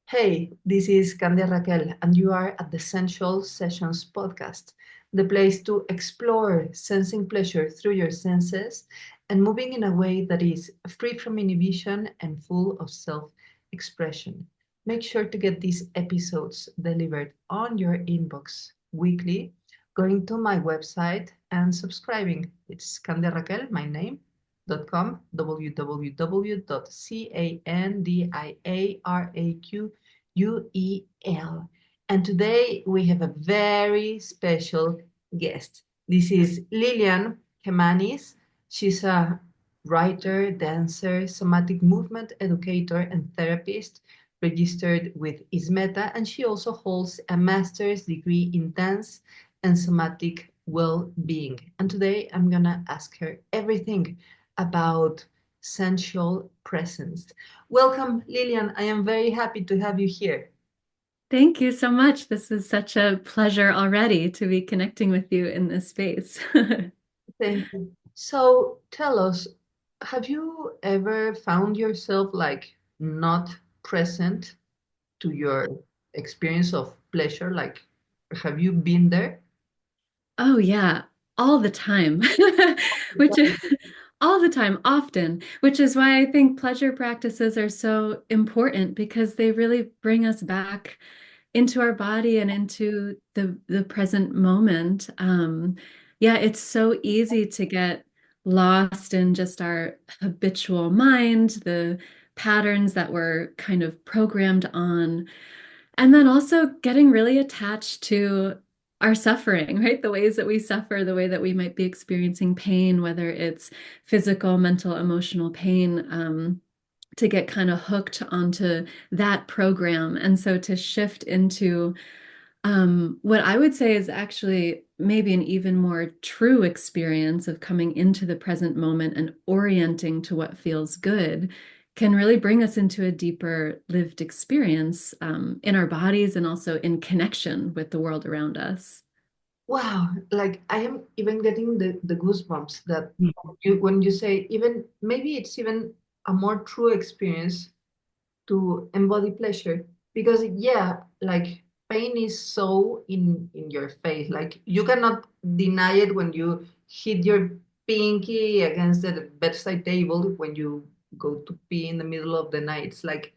Hey, this is Candia Raquel, and you are at the Sensual Sessions Podcast, the place to explore sensing pleasure through your senses and moving in a way that is free from inhibition and full of self expression. Make sure to get these episodes delivered on your inbox weekly, going to my website and subscribing. It's Candia Raquel, my name, com www.candiaraqul. And today we have a very special guest. This is Lillian Kemanis. She's a writer, dancer, somatic movement educator, and therapist registered with ISMETA, and she also holds a master's degree in dance and somatic well-being. And today I'm gonna ask her everything about sensual presence. Welcome, Lillian. I am very happy to have you here. Thank you so much. This is such a pleasure already to be connecting with you in this space. Thank you. So tell us, have you ever found yourself like not present to your experience of pleasure? Like, have you been there? Oh, yeah, all the time, which is all the time, often, which is why I think pleasure practices are so important because they really bring us back into our body and into the present moment. Yeah, it's so easy to get lost in just our habitual mind, the patterns that we're kind of programmed on, and then also getting really attached to our suffering, right? The ways that we suffer, the way that we might be experiencing pain, whether it's physical, mental, emotional pain. To get kind of hooked onto that program. And so to shift into what I would say is actually maybe an even more true experience of coming into the present moment and orienting to what feels good can really bring us into a deeper lived experience in our bodies and also in connection with the world around us. Wow, like I am even getting the goosebumps that when you say even maybe it's even a more true experience to embody pleasure because yeah, like pain is so in your face, like you cannot deny it when you hit your pinky against the bedside table when you go to pee in the middle of the night. It's like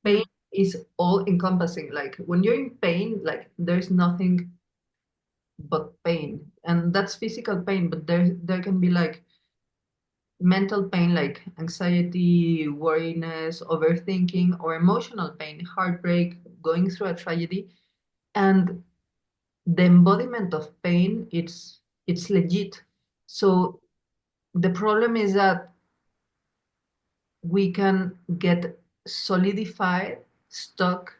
Yeah. pain is all encompassing. Like when you're in pain, like there's nothing but pain, and that's physical pain, but there can be like mental pain like anxiety, worriness, overthinking, or emotional pain, heartbreak, going through a tragedy. And the embodiment of pain, it's legit. So the problem is that we can get solidified, stuck,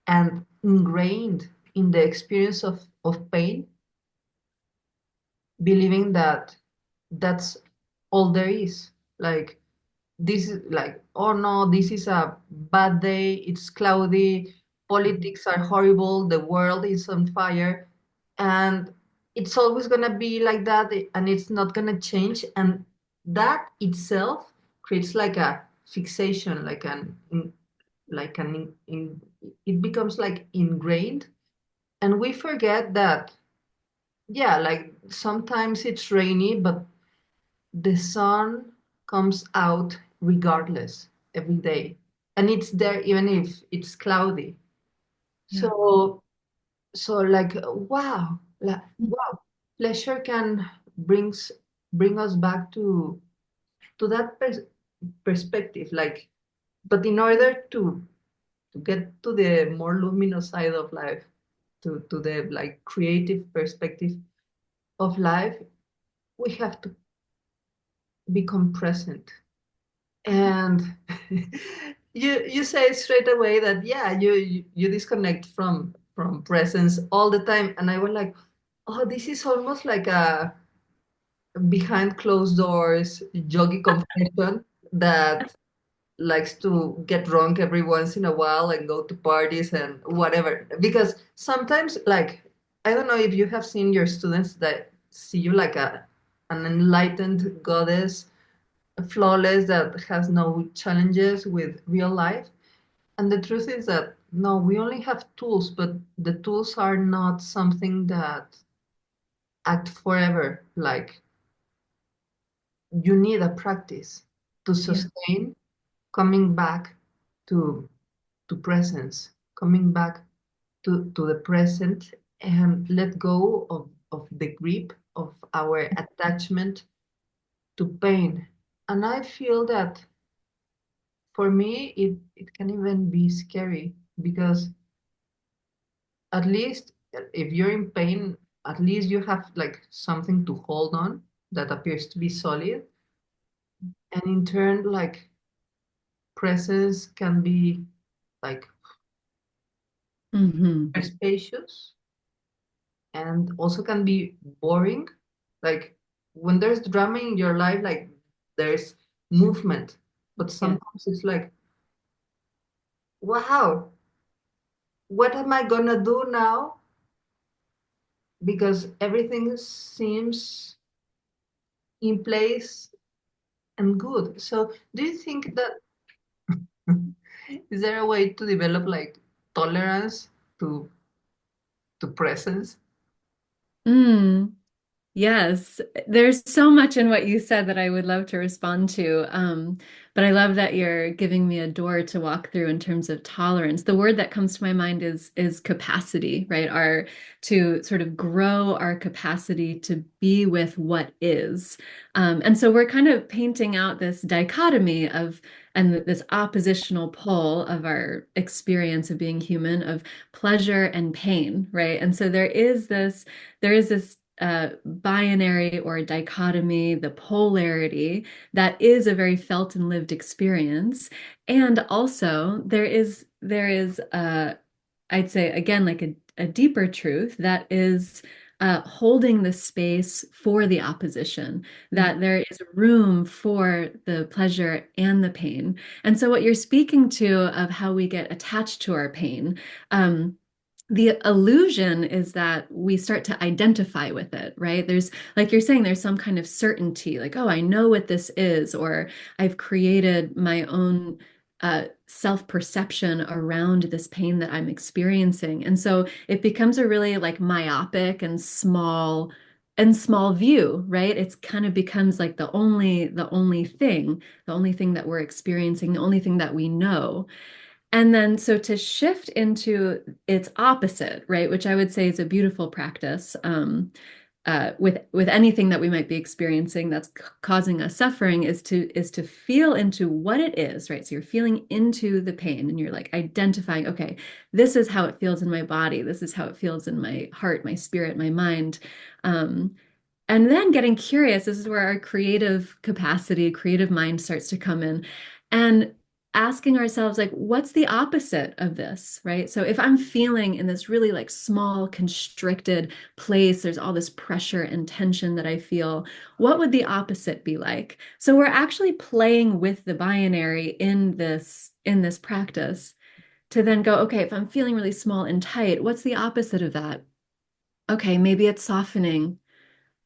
and ingrained in the experience of pain, believing that that's all there is. Like this is like, oh no, this is a bad day, it's cloudy, politics are horrible, the world is on fire, and it's always gonna be like that, and it's not gonna change. And that itself creates like a fixation, like it becomes like ingrained, and we forget that, yeah, like sometimes it's rainy, but the sun comes out regardless every day, and it's there even if it's cloudy. Yeah. So so like wow, like wow, pleasure can brings bring us back to that perspective, like, but in order to get to the more luminous side of life, to the like creative perspective of life, we have to become present. And you say straight away that yeah, you disconnect from presence all the time, and I was like, oh, this is almost like a behind closed doors yogi confession that likes to get drunk every once in a while and go to parties and whatever, because sometimes, like, I don't know if you have seen your students that see you like a an enlightened goddess, flawless, that has no challenges with real life. And the truth is that no, we only have tools, but the tools are not something that act forever. Like you need a practice to Yeah. sustain coming back to presence, coming back to the present and let go of the grip of our attachment to pain. And I feel that for me it can even be scary because at least if you're in pain, at least you have like something to hold on that appears to be solid. And in turn, like presence can be like Hmm. spacious and also can be boring. Like when there's drama in your life, like there's movement, but Yeah. sometimes it's like, wow, what am I gonna do now? Because everything seems in place and good. So, do you think that is there a way to develop like tolerance to presence? Mm. Yes, there's so much in what you said that I would love to respond to. But I love that you're giving me a door to walk through in terms of tolerance. The word that comes to my mind is capacity, right? Our to sort of grow our capacity to be with what is. And so we're kind of painting out this dichotomy of and this oppositional pole of our experience of being human, of pleasure and pain, right? And so there is this binary or dichotomy, the polarity that is a very felt and lived experience. And also there is I'd say again like a deeper truth that is holding the space for the opposition, that there is room for the pleasure and the pain. And so what you're speaking to of how we get attached to our pain, the illusion is that we start to identify with it, right? There's, like you're saying, there's some kind of certainty, like, oh, I know what this is, or I've created my own self-perception around this pain that I'm experiencing. And so it becomes a really like myopic and small view, right? It's kind of becomes like the only thing that we're experiencing, the only thing that we know. And then, so to shift into its opposite, right, which I would say is a beautiful practice, with anything that we might be experiencing that's causing us suffering, is to feel into what it is, right? So you're feeling into the pain, and you're like identifying, okay, this is how it feels in my body, this is how it feels in my heart, my spirit, my mind. Um, and then getting curious, this is where our creative capacity, creative mind starts to come in, and asking ourselves, like, what's the opposite of this, right? So if I'm feeling in this really like small, constricted place, there's all this pressure and tension that I feel, what would the opposite be like? So we're actually playing with the binary in this practice to then go, okay, if I'm feeling really small and tight, what's the opposite of that? Okay, maybe it's softening,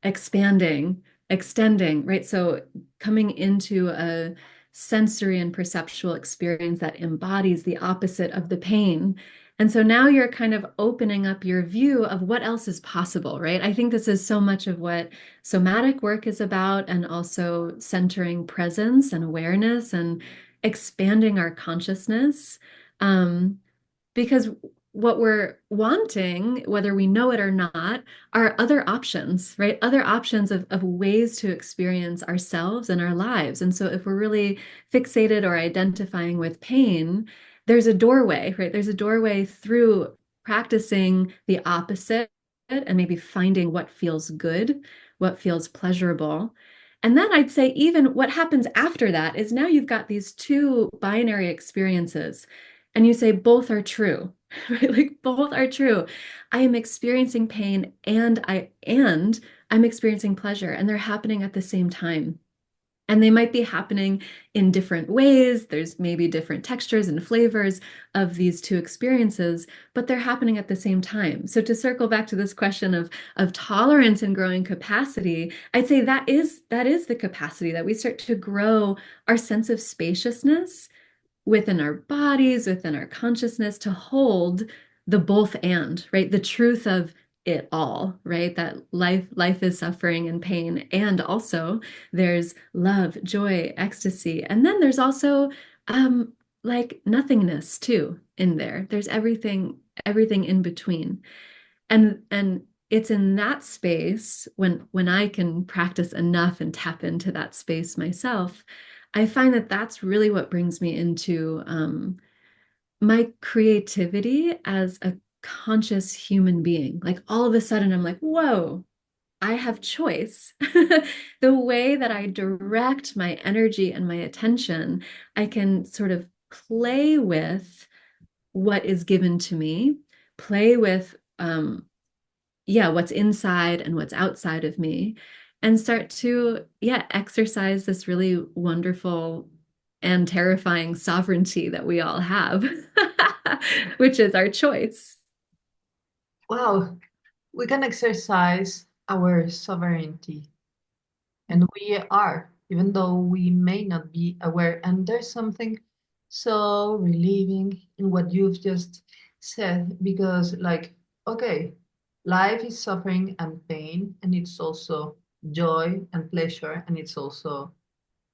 expanding, extending, right? So coming into a sensory and perceptual experience that embodies the opposite of the pain. And so now you're kind of opening up your view of what else is possible, right? I think this is so much of what somatic work is about, and also centering presence and awareness and expanding our consciousness. Um, because what we're wanting, whether we know it or not, are other options, right? Other options of ways to experience ourselves and our lives. And so if we're really fixated or identifying with pain, there's a doorway, right? There's a doorway through practicing the opposite and maybe finding what feels good, what feels pleasurable. And then I'd say, even what happens after that is now you've got these two binary experiences, and you say both are true, right? Like both are true. I am experiencing pain, and I'm experiencing pleasure, and they're happening at the same time. And they might be happening in different ways. There's maybe different textures and flavors of these two experiences, but they're happening at the same time. So to circle back to this question of tolerance and growing capacity, I'd say that is the capacity that we start to grow our sense of spaciousness, within our bodies, within our consciousness, to hold the both and, right? The truth of it all, right? That life is suffering and pain, and also there's love, joy, ecstasy, and then there's also um like nothingness too in there. There's everything in between. And it's in that space when I can practice enough and tap into that space myself, I find that that's really what brings me into my creativity as a conscious human being. Like all of a sudden, I'm like, whoa, I have choice. The way that I direct my energy and my attention, I can sort of play with what is given to me, play with yeah, what's inside and what's outside of me, and start to, yeah, exercise this really wonderful and terrifying sovereignty that we all have, which is our choice. Wow, we can exercise our sovereignty, and we are, even though we may not be aware. And there's something so relieving in what you've just said, because, like, okay, life is suffering and pain, and it's also joy and pleasure, and it's also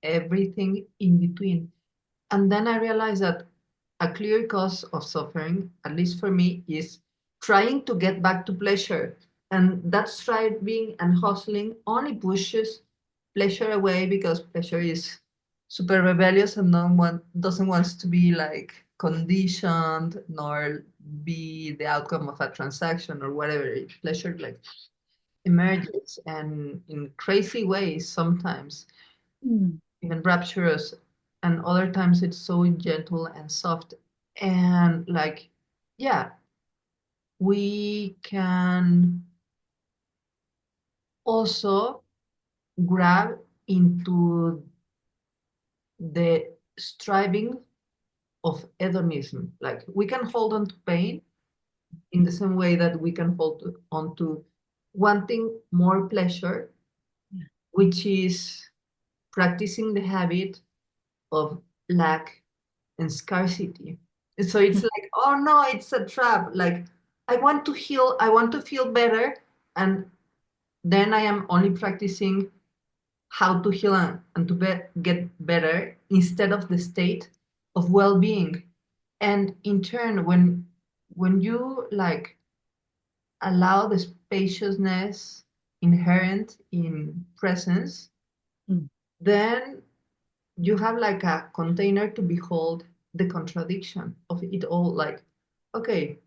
everything in between. And then I realized that a clear cause of suffering, at least for me, is trying to get back to pleasure. And that striving and hustling only pushes pleasure away, because pleasure is super rebellious and no one doesn't want to be like conditioned nor be the outcome of a transaction or whatever. Pleasure like emerges and in crazy ways sometimes, Mm, even rapturous, and other times it's so gentle and soft. And like, yeah, we can also grab into the striving of hedonism. Like, we can hold on to pain in the same way that we can hold on to wanting more pleasure, which is practicing the habit of lack and scarcity. So it's like, oh no, it's a trap. Like, I want to heal, I want to feel better, and then I am only practicing how to heal and to get better instead of the state of well-being. And in turn, when you like allow the spaciousness inherent in presence, mm, then you have like a container to behold the contradiction of it all. Like, okay,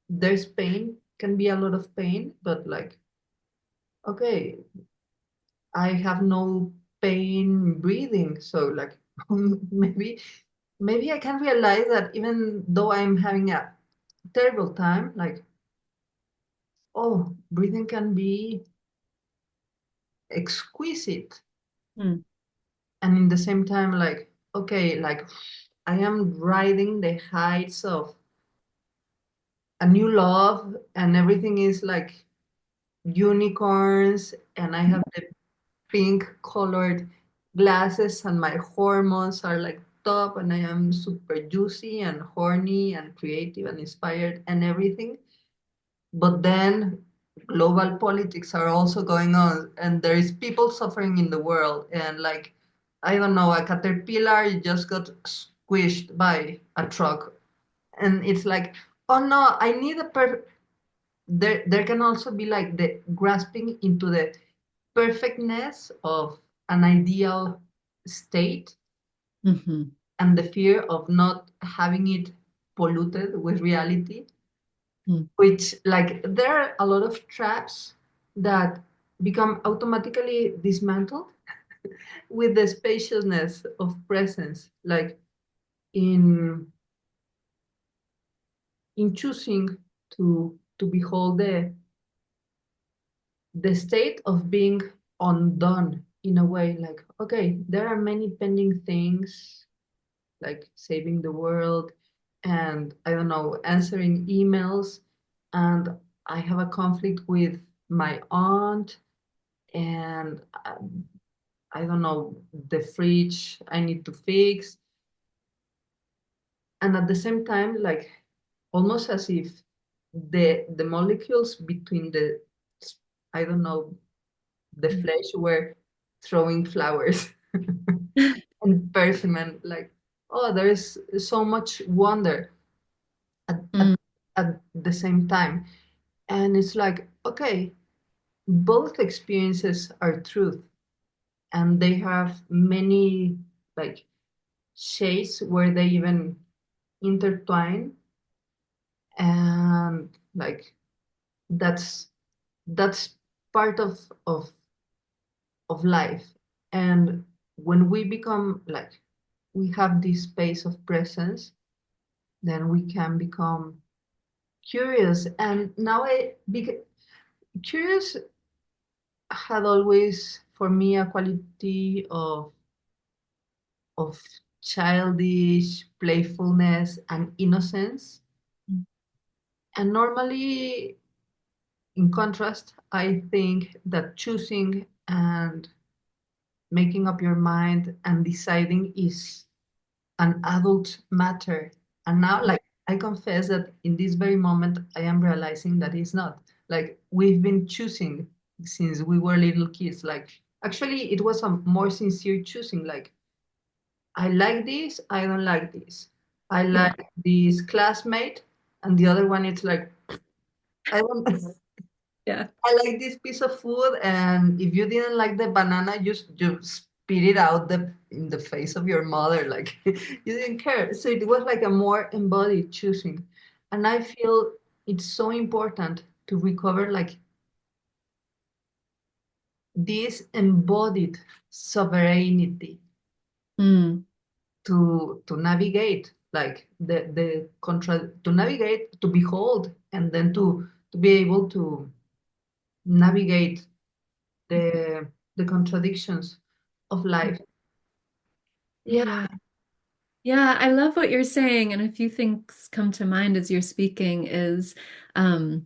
there's pain, can be a lot of pain, but like, okay, I have no pain breathing. So like, maybe maybe I can realize that even though I'm having a terrible time, like, oh, breathing can be exquisite. mm, And in the same time, like, okay, like, I am riding the heights of a new love, and everything is like unicorns, and I have the pink colored glasses, and my hormones are like top, and I am super juicy and horny and creative and inspired and everything. But then global politics are also going on, and there is people suffering in the world, and like, I don't know, a caterpillar just got squished by a truck, and it's like, oh no, I need a perfect. There can also be like the grasping into the perfectness of an ideal state, mhm, and the fear of not having it polluted with reality, mm, which, like, there are a lot of traps that become automatically dismantled with the spaciousness of presence, like in choosing to behold the state of being undone, in a way. Like, okay, there are many pending things, like saving the world, and I don't know, answering emails, and I have a conflict with my aunt, and I don't know, the fridge I need to fix. and at the same time, like almost as if the molecules between the, I don't know, the flesh were throwing flowers and perfume, like, oh, there is so much wonder at, at, Mm, at the same time. And it's like, okay, both experiences are truth, and they have many like shades where they even intertwine, and like that's that's part of life. And when we become like we have this space of presence, then we can become curious. And now curious had always for me a quality of childish playfulness and innocence. And normally, in contrast, I think that choosing and making up your mind and deciding is an adult matter. And now, like, I confess that in this very moment, I am realizing that it's not. Like, we've been choosing since we were little kids. Like, actually, it was a more sincere choosing. Like, I like this, I don't like this. I yeah, like this classmate, and the other one, it's like, I don't. yeah, I like this piece of food, and if you didn't like the banana, you spit it out in the face of your mother, like you didn't care. So it was like a more embodied choosing, and I feel it's so important to recover like this embodied sovereignty mm, to navigate like the contra to navigate to behold and then to be able to navigate the contradictions of life. Yeah. yeah. Yeah, I love what you're saying. And a few things come to mind as you're speaking is um,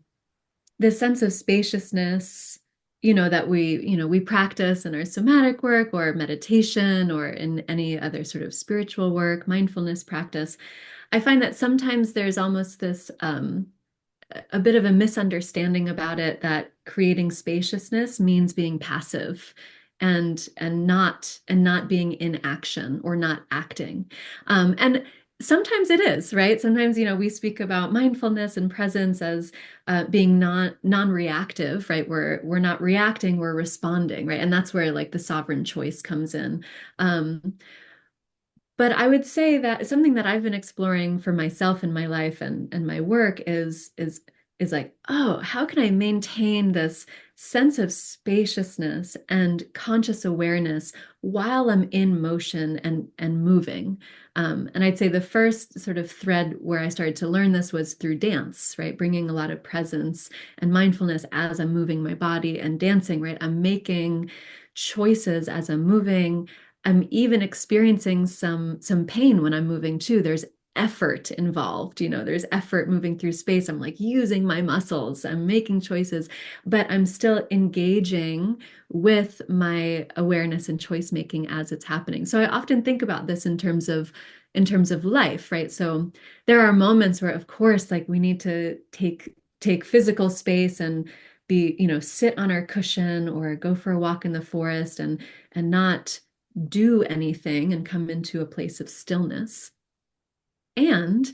this sense of spaciousness, that we practice in our somatic work or meditation or in any other sort of spiritual work, mindfulness practice. I find that sometimes there's almost this a bit of a misunderstanding about it that creating spaciousness means being passive and not being in action or not acting. And sometimes it is, right? Sometimes, we speak about mindfulness and presence as being non-reactive, right? We're not reacting, we're responding, right? And that's where like the sovereign choice comes in. But I would say that something that I've been exploring for myself in my life and my work is like, oh, how can I maintain this sense of spaciousness and conscious awareness while I'm in motion and moving? And I'd say the first sort of thread where I started to learn this was through dance, right? Bringing a lot of presence and mindfulness as I'm moving my body and dancing, right? I'm making choices as I'm moving. I'm even experiencing some pain when I'm moving too. There's effort involved, there's effort moving through space. I'm like using my muscles, I'm making choices, but I'm still engaging with my awareness and choice making as it's happening. So I often think about this in terms of life, right? So there are moments where of course like we need to take physical space and be, sit on our cushion or go for a walk in the forest and not do anything and come into a place of stillness? And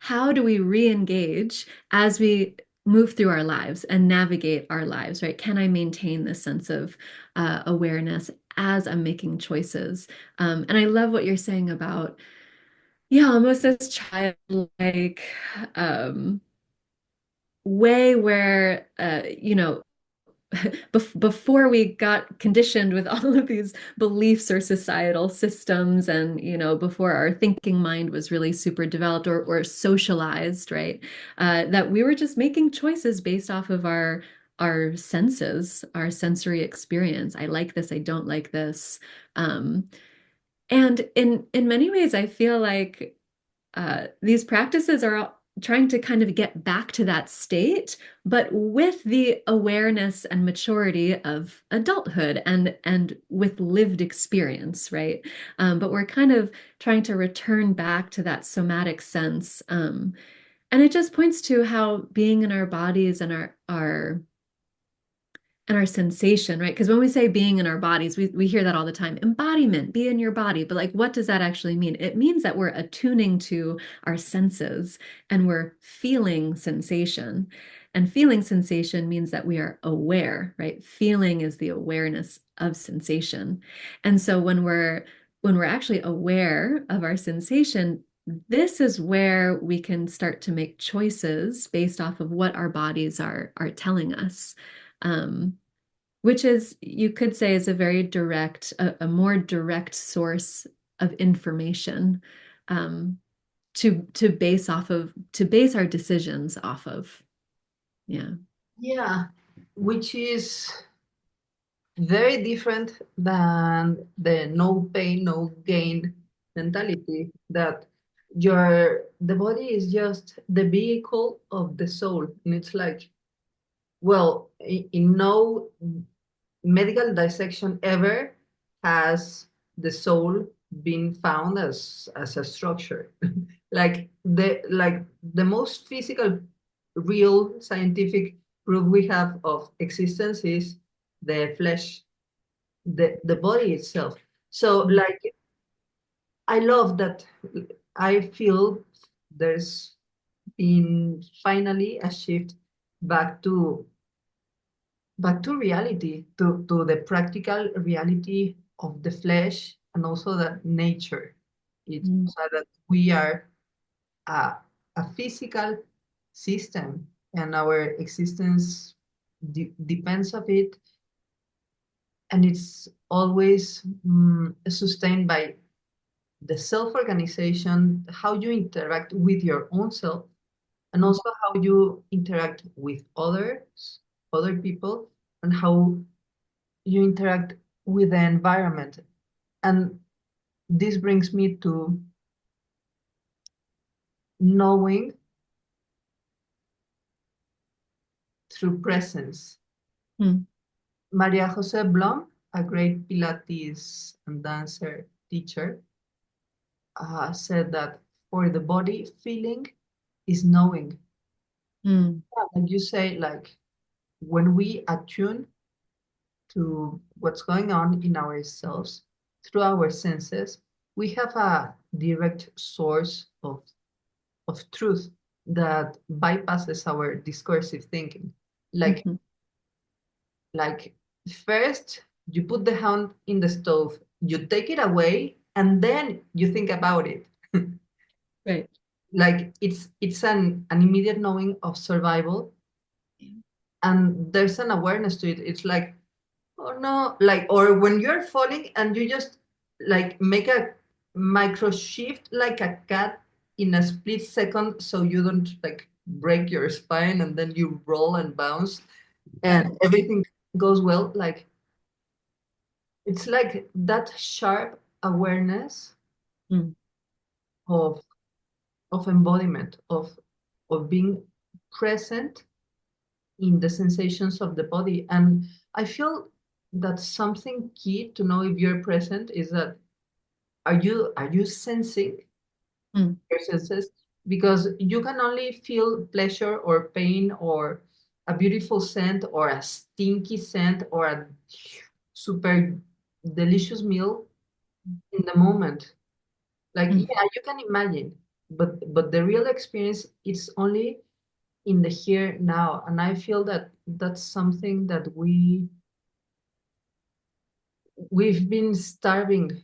how do we re-engage as we move through our lives and navigate our lives, right? Can I maintain this sense of awareness as I'm making choices? And I love what you're saying about, yeah, almost this childlike way where, before we got conditioned with all of these beliefs or societal systems and before our thinking mind was really super developed or socialized, right, that we were just making choices based off of our senses, our sensory experience. I like this, I don't like this. And in many ways I feel like these practices are trying to kind of get back to that state, but with the awareness and maturity of adulthood and with lived experience, right? But we're kind of trying to return back to that somatic sense. And it just points to how being in our bodies and our sensation, right? Because when we say being in our bodies, we hear that all the time. Embodiment, be in your body. But like, what does that actually mean? It means that we're attuning to our senses and we're feeling sensation. And feeling sensation means that we are aware, right? Feeling is the awareness of sensation. And so when we're actually aware of our sensation, this is where we can start to make choices based off of what our bodies are telling us. Um, which is, you could say, is a very direct, a more direct source of information um, to base off of, to base our decisions off of. Yeah. Yeah, which is very different than the no pain, no gain mentality that the body is just the vehicle of the soul. And it's like, well, in no medical dissection ever has the soul been found as a structure. Like the most physical, real scientific proof we have of existence is the flesh, the body itself. So like I love that. I feel there's been finally a shift back to reality, to the practical reality of the flesh and also the nature. It's Mm, so that we are a, a physical system and our existence depends of it, and it's always sustained by the self-organization, how you interact with your own self, and also how you interact with others, other people, and how you interact with the environment. And this brings me to knowing through presence. mm, Maria Jose Blum, a great Pilates and dancer teacher, said that for the body, feeling is knowing. mm, And you say, like, when we attune to what's going on in ourselves through our senses, we have a direct source of truth that bypasses our discursive thinking. Like, mhm. like first you put the hand in the stove, you take it away, and then you think about it. Right. Like it's an immediate knowing of survival, and there's an awareness to it. It's like, oh no, like, or when you're falling and you just like make a micro shift like a cat in a split second so you don't like break your spine, and then you roll and bounce and everything goes well. Like it's like that sharp awareness Mm, of embodiment, of being present in the sensations of the body. And I feel that something key to know if you're present is that are you sensing mm, your senses? Because you can only feel pleasure or pain or a beautiful scent or a stinky scent or a super delicious meal in the moment. Like, mm. yeah, you can imagine, but the real experience is only in the here now. And I feel that that's something that we've been starving Yeah.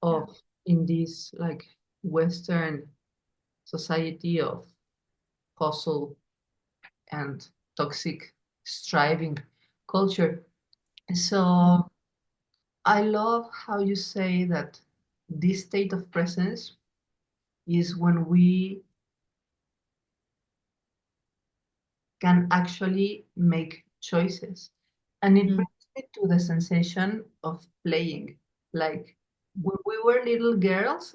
of in this like Western society of hustle and toxic striving culture. So I love how you say that this state of presence is when we can actually make choices. And it Mm, brings me to the sensation of playing. Like when we were little girls,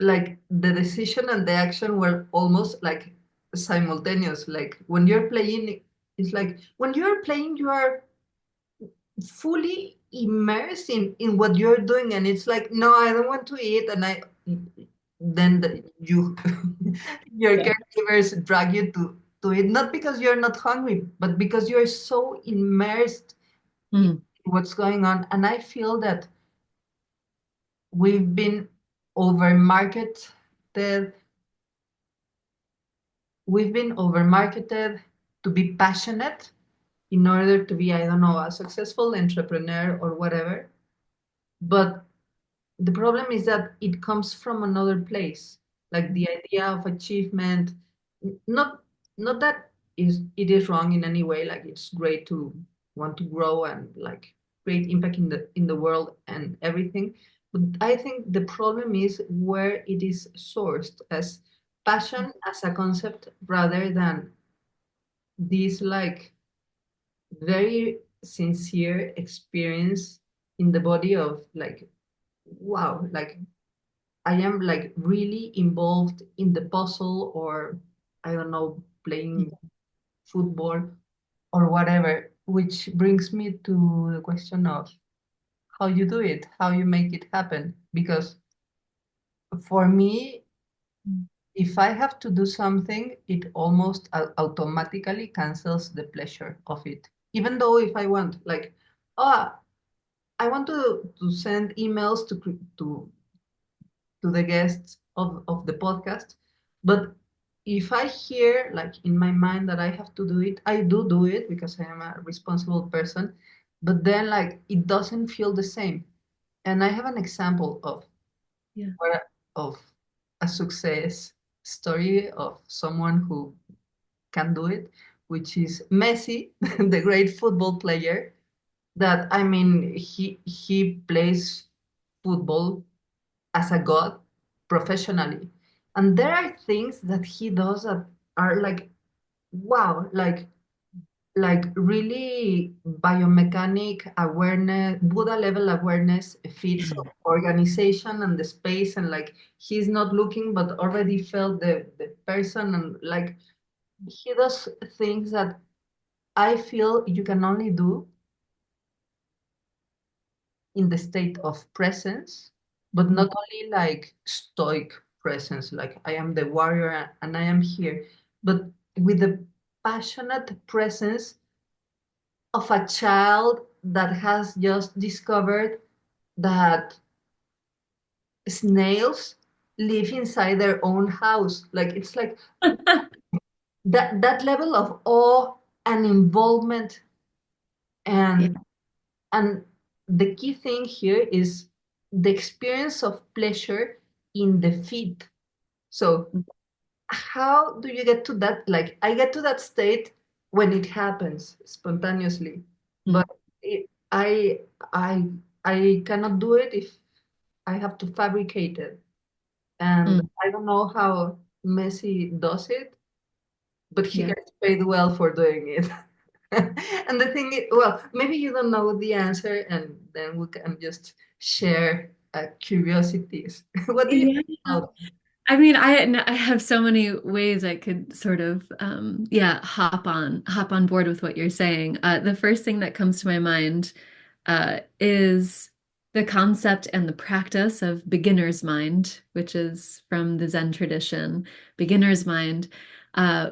like the decision and the action were almost like simultaneous. Like when you're playing, it's like when you're playing, you are fully immersed in what you're doing, and it's like, no, I don't want to eat, and then you your Yeah. caregivers drag you to it, not because you're not hungry, but because you're so immersed in Mm. what's going on. And I feel that we've been over marketed we've been over marketed to be passionate in order to be, I don't know, a successful entrepreneur or whatever. But the problem is that it comes from another place, like the idea of achievement. Not not that is it is wrong in any way. Like it's great to want to grow and like create impact in the world and everything. But I think the problem is where it is sourced as passion as a concept rather than this like very sincere experience in the body of like, wow, like I am like really involved in the puzzle, or I don't know, playing football or whatever, which brings me to the question of how you do it, how you make it happen. Because for me, Mm. if I have to do something, it almost automatically cancels the pleasure of it. Even though if I want, like, oh, I want to send emails to the guests of the podcast. But if I hear like in my mind that I have to do it, I do it because I am a responsible person. But then like it doesn't feel the same. And I have an example Yeah. where- of a success story of someone who can do it, which is Messi, the great football player. That I mean, he plays football as a god professionally. And there are things that he does that are like, wow, like really biomechanic awareness, Buddha level awareness feats of organization and the space, and like he's not looking but already felt the person, and like he does things that I feel you can only do in the state of presence, but Mm. not only like stoic presence, like I am the warrior and I am here, but with the passionate presence of a child that has just discovered that snails live inside their own house. Like it's like that level of awe and involvement, Yeah. and the key thing here is the experience of pleasure in the feet. So how do you get to that? Like I get to that state when it happens spontaneously, but Mm. it, I cannot do it if I have to fabricate it. And Mm. I don't know how Messi does it, but he Yeah. gets paid well for doing it. And the thing is, well, maybe you don't know the answer, and then we can just share curiosities. What do you Yeah. think about? I mean, I have so many ways I could sort of yeah, hop on board with what you're saying. The first thing that comes to my mind is the concept and the practice of beginner's mind, which is from the Zen tradition. Beginner's mind,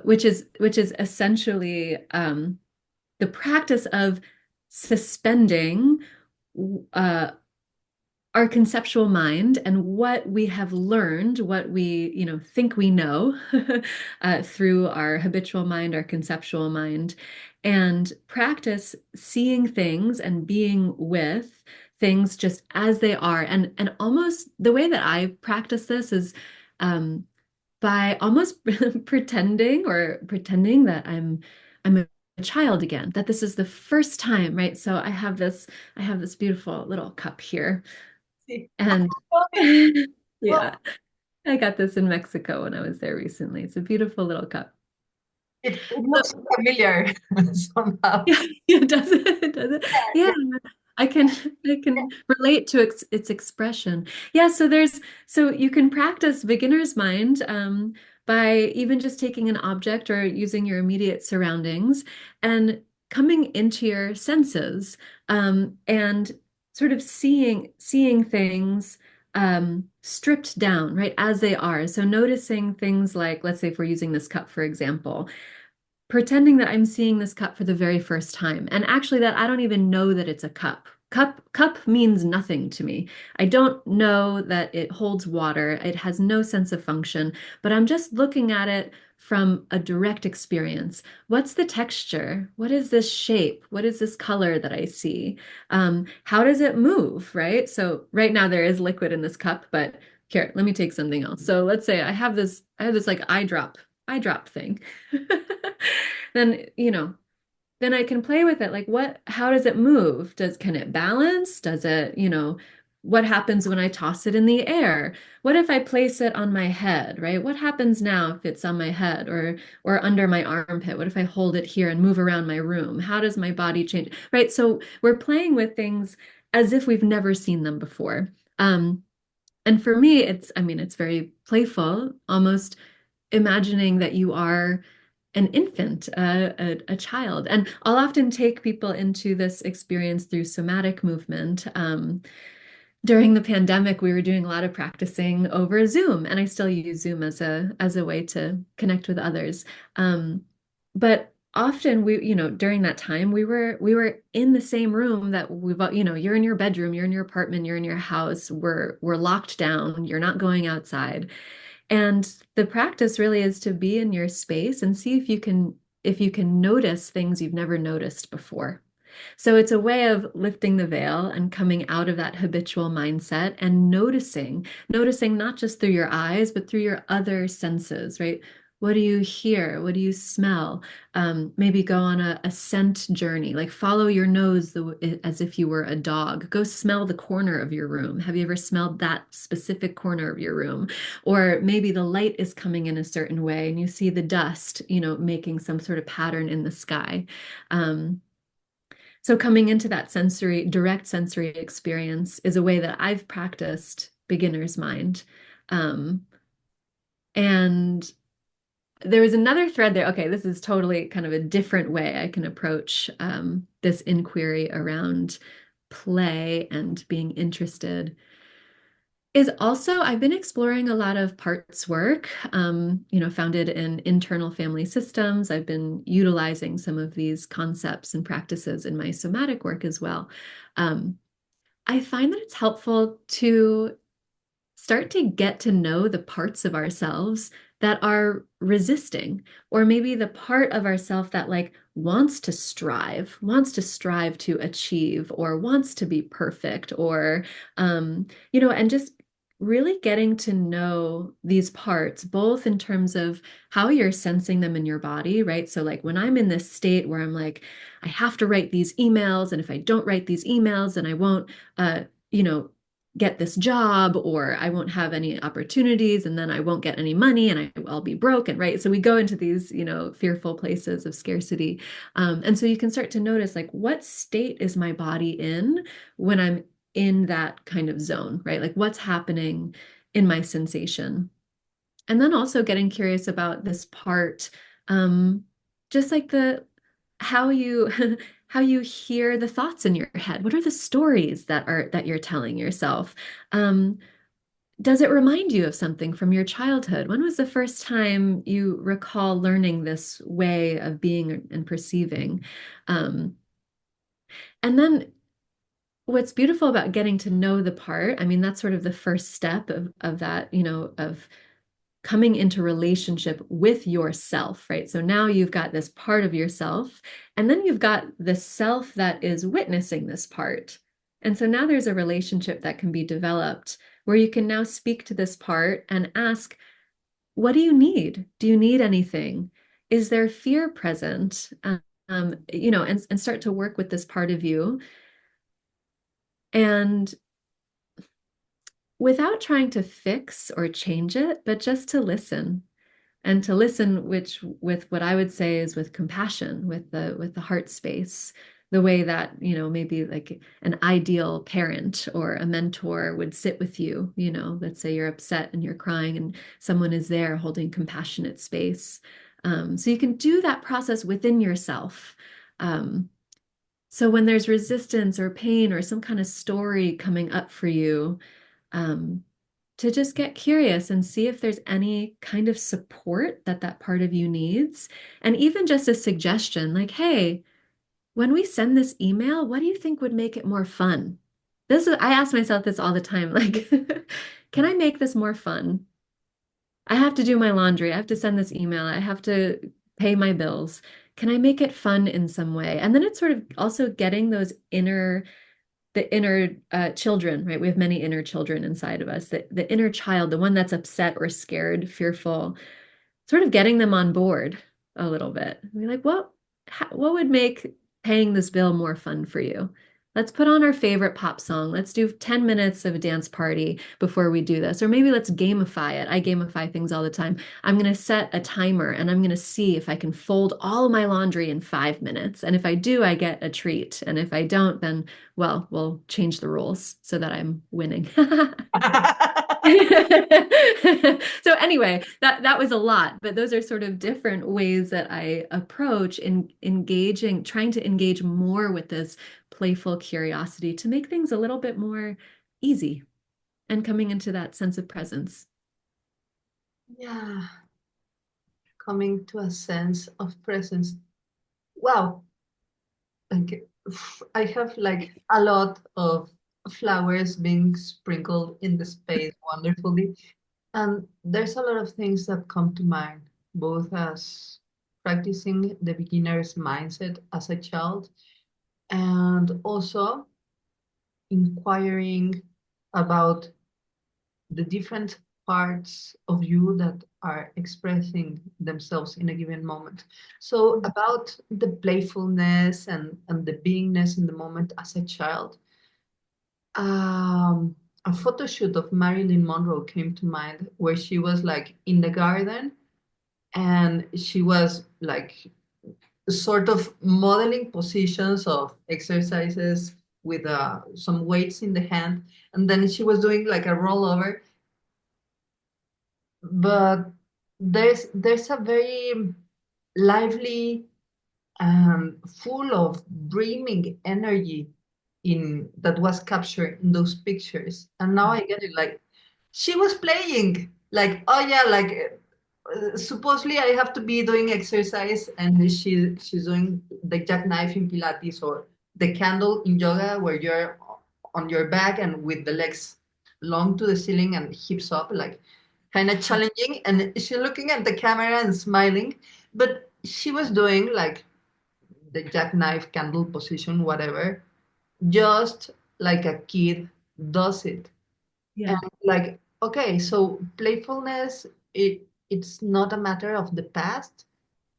which is essentially the practice of suspending uh, our conceptual mind and what we have learned, what we, think we know through our habitual mind, our conceptual mind, and practice seeing things and being with things just as they are. And almost the way that I practice this is by almost pretending that I'm a child again, that this is the first time, right? So I have this beautiful little cup here See, and tell me. yeah, Well, I got this in Mexico when I was there recently. It's a beautiful little cup. it So, looks familiar somehow. yeah, yeah, does it? Does it? Yeah, Yeah. I can relate to its expression. Yeah, so you can practice beginner's mind by even just taking an object or using your immediate surroundings and coming into your senses and sort of seeing things stripped down, right, as they are. So noticing things like, let's say if we're using this cup, for example, pretending that I'm seeing this cup for the very first time. And actually that I don't even know that it's a cup. Cup means nothing to me. I don't know that it holds water. It has no sense of function, but I'm just looking at it from a direct experience. What's the texture? What is this shape? What is this color that I see? How does it move, right? So right now there is liquid in this cup, but here, let me take something else. So let's say I have this like eye drop thing. Then, then I can play with it. Like how does it move? Can it balance? Does it, what happens when I toss it in the air? What if I place it on my head, right? What happens now if it's on my head or under my armpit? What if I hold it here and move around my room? How does my body change? Right? So we're playing with things as if we've never seen them before. And for me, I mean, it's very playful, almost imagining that you are an infant, a child. And I'll often take people into this experience through somatic movement. During the pandemic, we were doing a lot of practicing over Zoom, and I still use Zoom as a way to connect with others. But often during that time, we were in the same room that you're in your bedroom, you're in your apartment, you're in your house, we're locked down, you're not going outside. And the practice really is to be in your space and see if you can notice things you've never noticed before. So it's a way of lifting the veil and coming out of that habitual mindset and noticing not just through your eyes, but through your other senses, right? What do you hear? What do you smell? Maybe go on a scent journey, like follow your nose as if you were a dog. Go smell the corner of your room. Have you ever smelled that specific corner of your room? Or maybe the light is coming in a certain way and you see the dust, making some sort of pattern in the sky. Um, so coming into that direct sensory experience is a way that I've practiced beginner's mind. Um, and there was another thread there. Okay, this is totally kind of a different way I can approach this inquiry around play and being interested. Is also, I've been exploring a lot of parts work, founded in internal family systems. I've been utilizing some of these concepts and practices in my somatic work as well. Um, I find that it's helpful to start to get to know the parts of ourselves that are resisting, or maybe the part of ourself that like wants to strive to achieve, or wants to be perfect, or and just really getting to know these parts, both in terms of how you're sensing them in your body, right? So like when I'm in this state where I'm like, I have to write these emails, and if I don't write these emails, then I won't, you know, get this job, or I won't have any opportunities, and then I won't get any money and I'll be broken, right? So we go into these, fearful places of scarcity. And so you can start to notice like what state is my body in when I'm in that kind of zone, right? Like what's happening in my sensation. And then also getting curious about this part, um, just like the how you how you hear the thoughts in your head. What are the stories that you're telling yourself? Um, does it remind you of something from your childhood? When was the first time you recall learning this way of being and perceiving? Um, and then what's beautiful about getting to know the part, I mean, that's sort of the first step of that, of coming into relationship with yourself, right? So now you've got this part of yourself, and then you've got the self that is witnessing this part. And so now there's a relationship that can be developed where you can now speak to this part and ask, what do you need? Do you need anything? Is there fear present? And start to work with this part of you. And without trying to fix or change it, but just to listen, and to listen, which with what I would say is with compassion, with the heart space, the way that, maybe like an ideal parent or a mentor would sit with you, let's say you're upset and you're crying and someone is there holding compassionate space. So you can do that process within yourself. Um, so when there's resistance or pain or some kind of story coming up for you, um, to just get curious and see if there's any kind of support that that part of you needs. And even just a suggestion like, hey, when we send this email, what do you think would make it more fun? I ask myself this all the time, like, can I make this more fun? I have to do my laundry. I have to send this email. I have to pay my bills. Can I make it fun in some way? And then it's sort of also getting the inner children, right? We have many inner children inside of us. The inner child, the one that's upset or scared, fearful, sort of getting them on board a little bit. Be like, what would make paying this bill more fun for you? Let's put on our favorite pop song. Let's do 10 minutes of a dance party before we do this. Or maybe let's gamify it. I gamify things all the time. I'm going to set a timer and I'm going to see if I can fold all of my laundry in 5 minutes. And if I do, I get a treat. And if I don't, then, well, we'll change the rules so that I'm winning. So anyway, that was a lot, but those are sort of different ways that I approach in engaging, trying to engage more with this playful curiosity to make things a little bit more easy and coming into that sense of presence. Yeah, coming to a sense of presence. Wow, like I have like a lot of flowers being sprinkled in the space wonderfully. And there's a lot of things that come to mind, both as practicing the beginner's mindset as a child and also inquiring about the different parts of you that are expressing themselves in a given moment. So about the playfulness and the beingness in the moment as a child, um, a photo shoot of Marilyn Monroe came to mind where she was like in the garden and she was like sort of modeling positions of exercises with some weights in the hand, and then she was doing like a rollover. But there's a very lively and full of dreaming energy in that was captured in those pictures. And now I get it, like she was playing, like, oh yeah, like supposedly I have to be doing exercise and she's doing the jackknife in Pilates or the candle in yoga where you're on your back and with the legs long to the ceiling and hips up, like kind of challenging. And she's looking at the camera and smiling, but she was doing like the jackknife candle position, whatever, just like a kid does it. And Yeah. like, okay, so playfulness, it's not a matter of the past.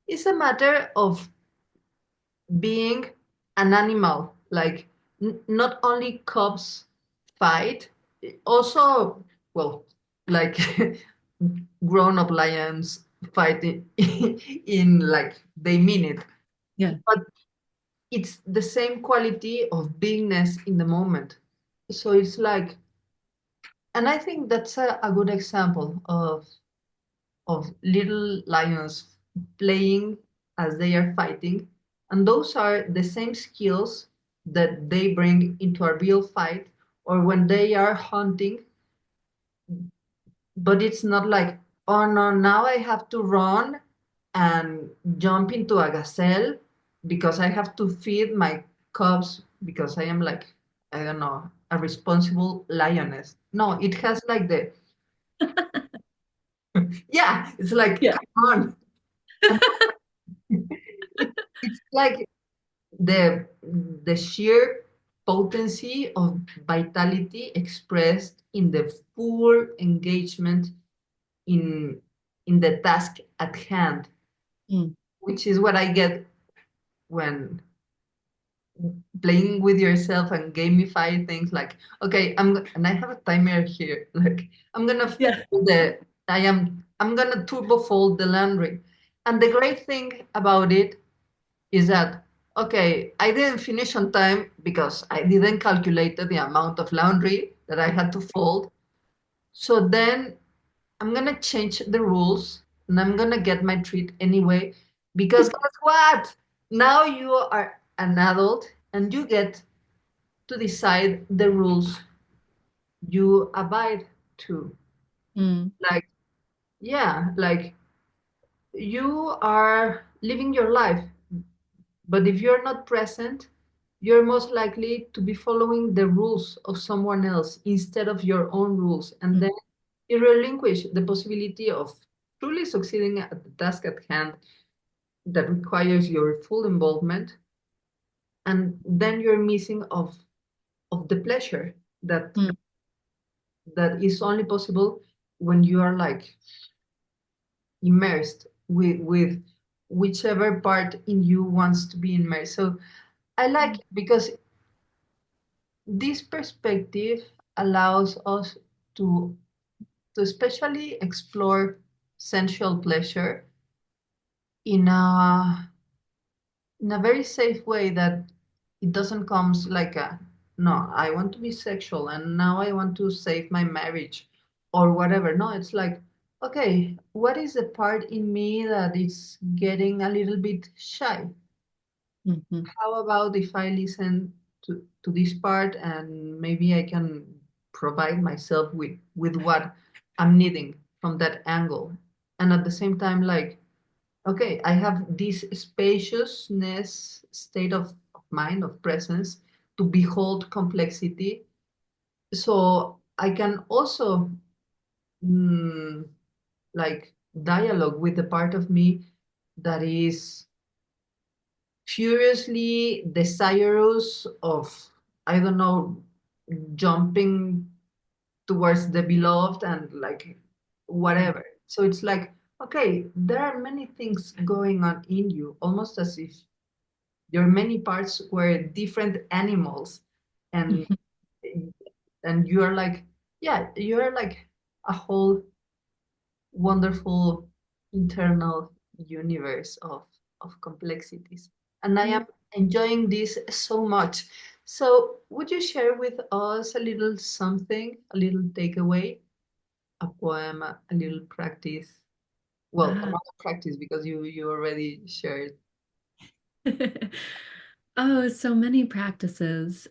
It's a matter of being an animal. Like not only cubs fight, also, well, like grown-up lions fight in like they mean it. Yeah. But it's the same quality of beingness in the moment. So it's like, and I think that's a good example of little lions playing as they are fighting. And those are the same skills that they bring into a real fight or when they are hunting. But it's not like, oh no, now I have to run and jump into a gazelle because I have to feed my cubs because I am like, I don't know, a responsible lioness. No, it has like the, yeah, it's like, Yeah. come on. And it's like the sheer potency of vitality expressed in the full engagement in in the task at hand, Mm. which is what I get when playing with yourself and gamify things like, okay, and I have a timer here, like I'm gonna Yeah. fold I'm gonna turbo fold the laundry. And the great thing about it is that okay, I didn't finish on time because I didn't calculate the amount of laundry that I had to fold. So then I'm gonna change the rules and I'm gonna get my treat anyway because guess what? Now you are an adult and you get to decide the rules you abide to. Mm, Like, yeah, like you are living your life, but if you're not present, you're most likely to be following the rules of someone else instead of your own rules. And mm, then you relinquish the possibility of truly succeeding at the task at hand that requires your full involvement. And then you're missing of the pleasure that mm, that is only possible when you are like immersed with whichever part in you wants to be immersed. So I like it because this perspective allows us to to especially explore sensual pleasure in a very safe way that it doesn't comes like a no, I want to be sexual and now I want to save my marriage or whatever. No, it's like, okay, what is the part in me that is getting a little bit shy? mhm, How about if I listen to this part and maybe I can provide myself with what I'm needing from that angle. And at the same time, like, okay, I have this spaciousness state of mind, of presence to behold complexity. So I can also mm, like dialogue with the part of me that is furiously desirous of, I don't know, jumping towards the beloved and like mm, whatever. So it's like, okay, there are many things going on in you, almost as if your many parts were different animals, and mhm. you are like, yeah, you are like a whole wonderful internal universe of complexities. And I am Yeah. enjoying this so much. So, would you share with us a little something, a little takeaway, a poem, a little practice? Well, Ah. not a practice because you already shared. Oh, so many practices.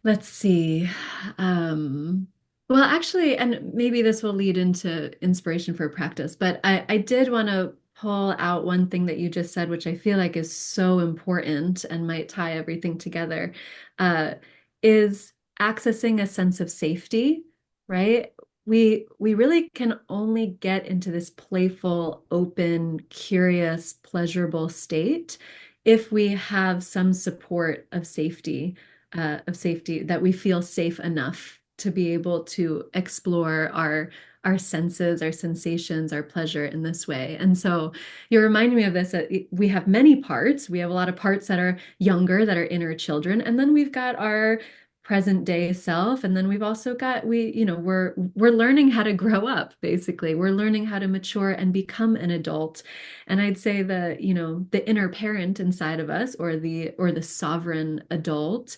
Let's see. Um, well, actually, and maybe this will lead into inspiration for practice, but I did want to pull out one thing that you just said, which I feel like is so important and might tie everything together, uh, is accessing a sense of safety, right? We really can only get into this playful, open, curious, pleasurable state if we have some support of safety, that we feel safe enough to be able to explore our senses, our sensations, our pleasure in this way. And so you're reminding me of this that we have many parts. We have a lot of parts that are younger, that are inner children, and then we've got our present day self, and then we've also got we're learning how to grow up. Basically, we're learning how to mature and become an adult. And I'd say the inner parent inside of us, or the sovereign adult,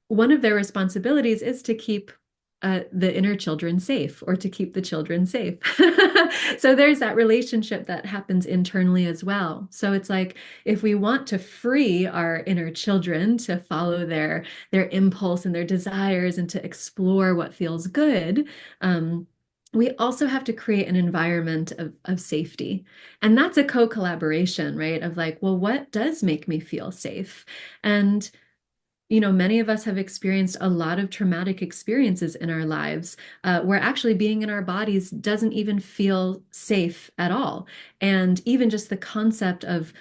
one of their responsibilities is to keep the inner children safe, or to keep the children safe. So there's that relationship that happens internally as well. So it's like, if we want to free our inner children to follow their impulse and their desires and to explore what feels good, we also have to create an environment of safety. And that's a co-collaboration, right? Of like, well, what does make me feel safe? And many of us have experienced a lot of traumatic experiences in our lives, where actually being in our bodies doesn't even feel safe at all. And even just the concept of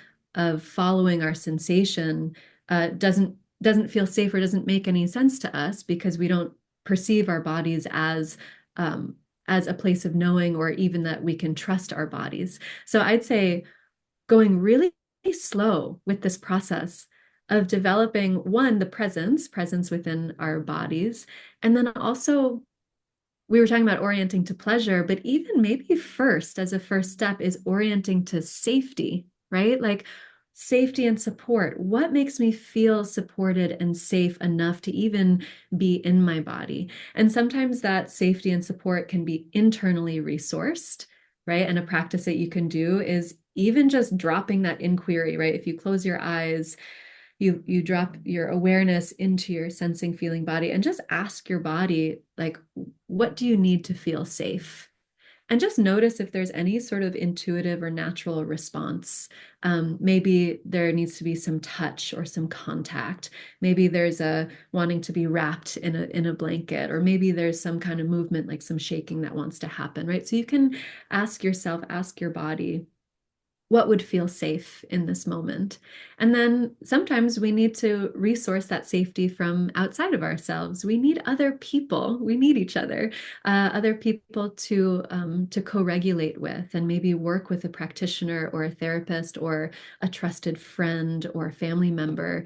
following our sensation doesn't feel safe, or doesn't make any sense to us, because we don't perceive our bodies um, as a place of knowing, or even that we can trust our bodies. So I'd say going really slow with this process of developing, one, the presence within our bodies, and then also, we were talking about orienting to pleasure, but even maybe first, as a first step, is orienting to safety, right? Like, safety and support. What makes me feel supported and safe enough to even be in my body? And sometimes that safety and support can be internally resourced, right? And a practice that you can do is even just dropping that inquiry, right? If you close your eyes, you drop your awareness into your sensing, feeling body and just ask your body, like, what do you need to feel safe? And just notice if there's any sort of intuitive or natural response. Maybe there needs to be some touch or some contact. Maybe there's a wanting to be wrapped in a blanket, or maybe there's some kind of movement, like some shaking that wants to happen, right? So you can ask yourself, ask your body, what would feel safe in this moment? And then sometimes we need to resource that safety from outside of ourselves. We need other people. We need each other people to co-regulate with, and maybe work with a practitioner or a therapist or a trusted friend or family member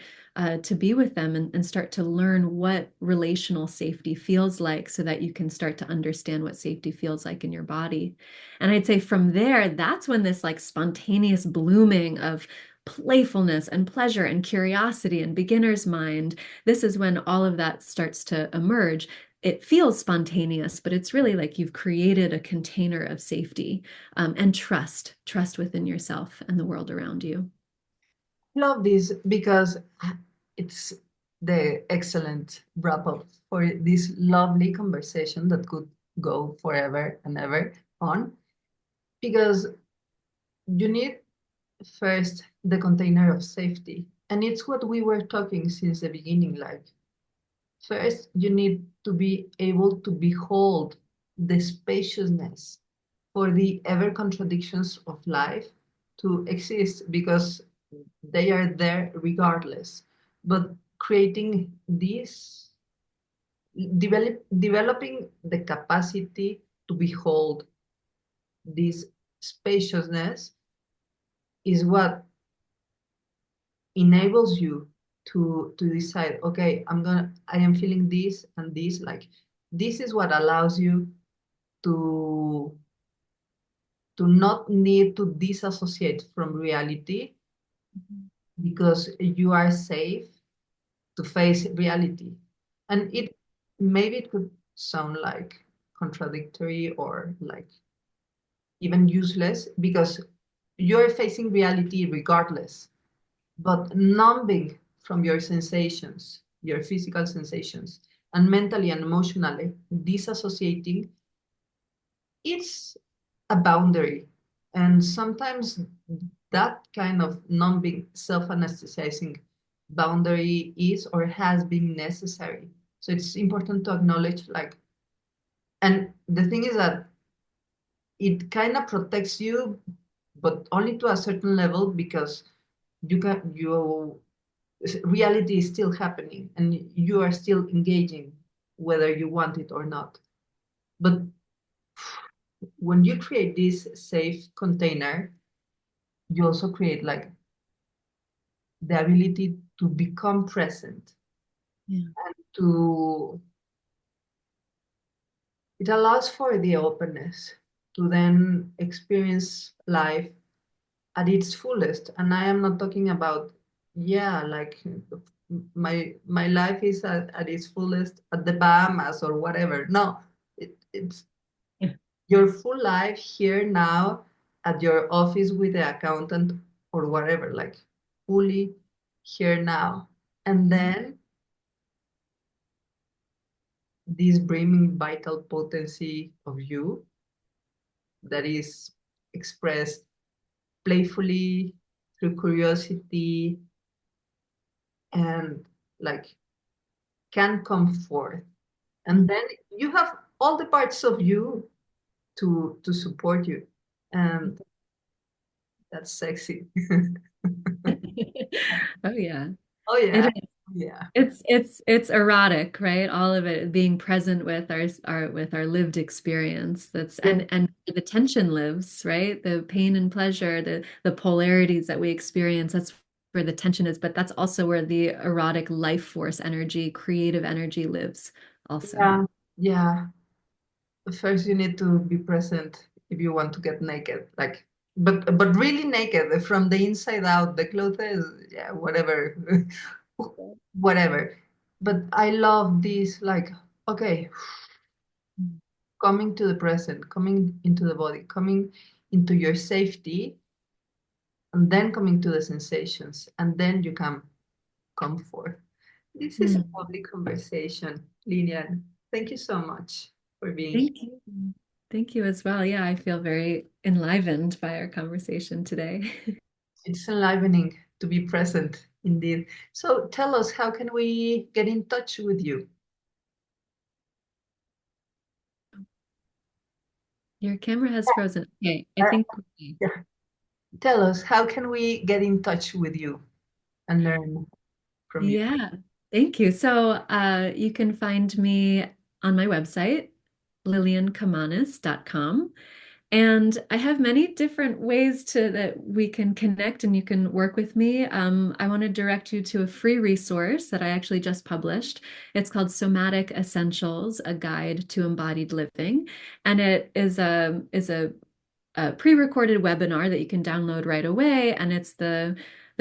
to be with them and start to learn what relational safety feels like, so that you can start to understand what safety feels like in your body. And I'd say from there, that's when this like spontaneous blooming of playfulness and pleasure and curiosity and beginner's mind, this is when all of that starts to emerge. It feels spontaneous, but it's really like you've created a container of safety, and trust within yourself and the world around you. Love this because it's the excellent wrap up for this lovely conversation that could go forever and ever on. Because you need first the container of safety. And it's what we were talking since the beginning. Like, first, you need to be able to behold the spaciousness for the ever contradictions of life to exist, because they are there regardless. But creating this, developing the capacity to behold this spaciousness is what enables you to decide, okay, I am feeling this and this. Like, this is what allows you to not need to disassociate from reality, because you are safe to face reality. And it maybe it could sound like contradictory or like even useless, because you're facing reality regardless. But numbing from your sensations, your physical sensations, and mentally and emotionally disassociating, it's a boundary. And sometimes that kind of numbing, self anesthetizing boundary is or has been necessary. So it's important to acknowledge, like, and the thing is that it kind of protects you, but only to a certain level, because you reality is still happening and you are still engaging whether you want it or not. But when you create this safe container, you also create like the ability to become present, Yeah. and to it allows for the openness to then experience life at its fullest. And I am not talking about, yeah, like my life is at its fullest at the Bahamas or whatever. No, it's Yeah. your full life here now at your office with the accountant or whatever, like fully here now. And then this brimming vital potency of you that is expressed playfully through curiosity, and like can come forth. And then you have all the parts of you to support you. And that's sexy. Oh yeah. Oh It yeah. is. Yeah. It's erotic, right? All of it being present with our lived experience. That's Yeah. and the tension lives, right? The pain and pleasure, the polarities that we experience, that's where the tension is, but that's also where the erotic life force energy, creative energy lives also. Yeah. Yeah. First you need to be present if you want to get naked. Like, but really naked from the inside out. The clothes, yeah, whatever, whatever. But I love this, like, okay, coming to the present, coming into the body, coming into your safety, and then coming to the sensations, and then you can come forth. This is a Hmm. lovely conversation, Lillian. Thank you so much for being here. Thank you. Thank you as well. Yeah, I feel very enlivened by our conversation today. It's enlivening to be present, indeed. So tell us, how can we get in touch with you? Your camera has frozen. Okay, I Uh, think. yeah. Tell us, how can we get in touch with you and learn from you? Yeah, thank you. So you can find me on my website, lilliankemanis.com. And I have many different ways to that we can connect and you can work with me. I want to direct you to a free resource that I actually just published. It's called Somatic Essentials, a guide to embodied living. And it is a pre-recorded webinar that you can download right away, and it's the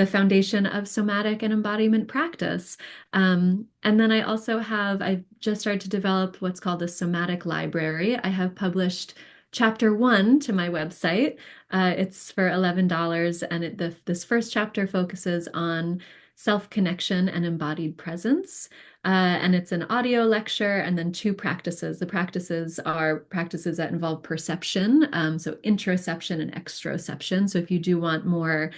foundation of somatic and embodiment practice. And then I've just started to develop what's called a somatic library. I have published chapter one to my website. It's for $11, and this first chapter focuses on self-connection and embodied presence. And it's an audio lecture and then two practices. The practices are practices that involve perception, so interoception and exteroception. So if you do want more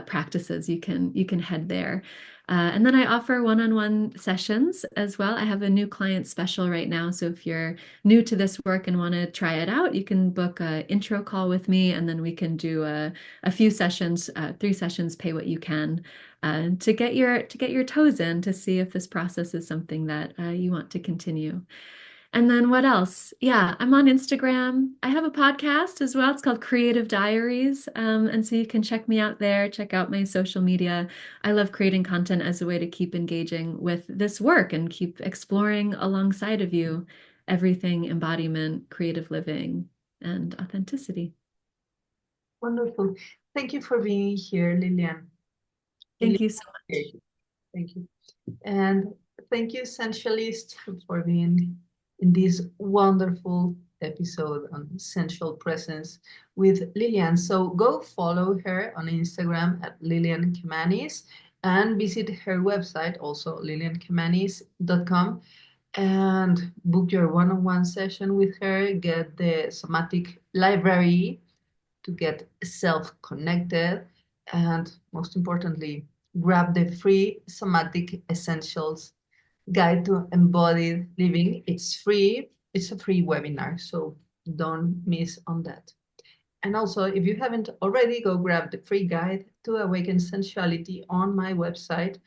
practices, you can head there. And then I offer one-on-one sessions as well. I have a new client special right now. So if you're new to this work and want to try it out, you can book an intro call with me, and then we can do a few sessions, 3 sessions, pay what you can, to get your toes in to see if this process is something that you want to continue. And then what else? Yeah, I'm on Instagram. I have a podcast as well. It's called Creative Diaries. And so you can check me out there, check out my social media. I love creating content as a way to keep engaging with this work and keep exploring alongside of you everything embodiment, creative living, and authenticity. Wonderful. Thank you for being here, Lillian. Really Thank you so appreciate much. it. Thank you. And thank you, Sensualist, for being in this wonderful episode on sensual presence with Lillian. So go follow her on Instagram at Lillian Kemanis and visit her website, also lilliankemanis.com, and book your one-on-one session with her. Get the somatic library to get self-connected, and most importantly, grab the free Somatic Essentials Guide to Embodied Living. It's free. It's a free webinar, so don't miss on that. And also, if you haven't already, go grab the free guide to awaken sensuality on my website,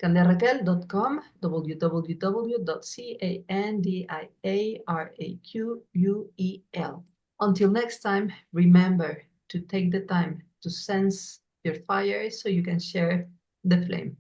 candiaraquel.com, www.candiaraquel. Until next time, remember to take the time to sense your fire so you can share the flame.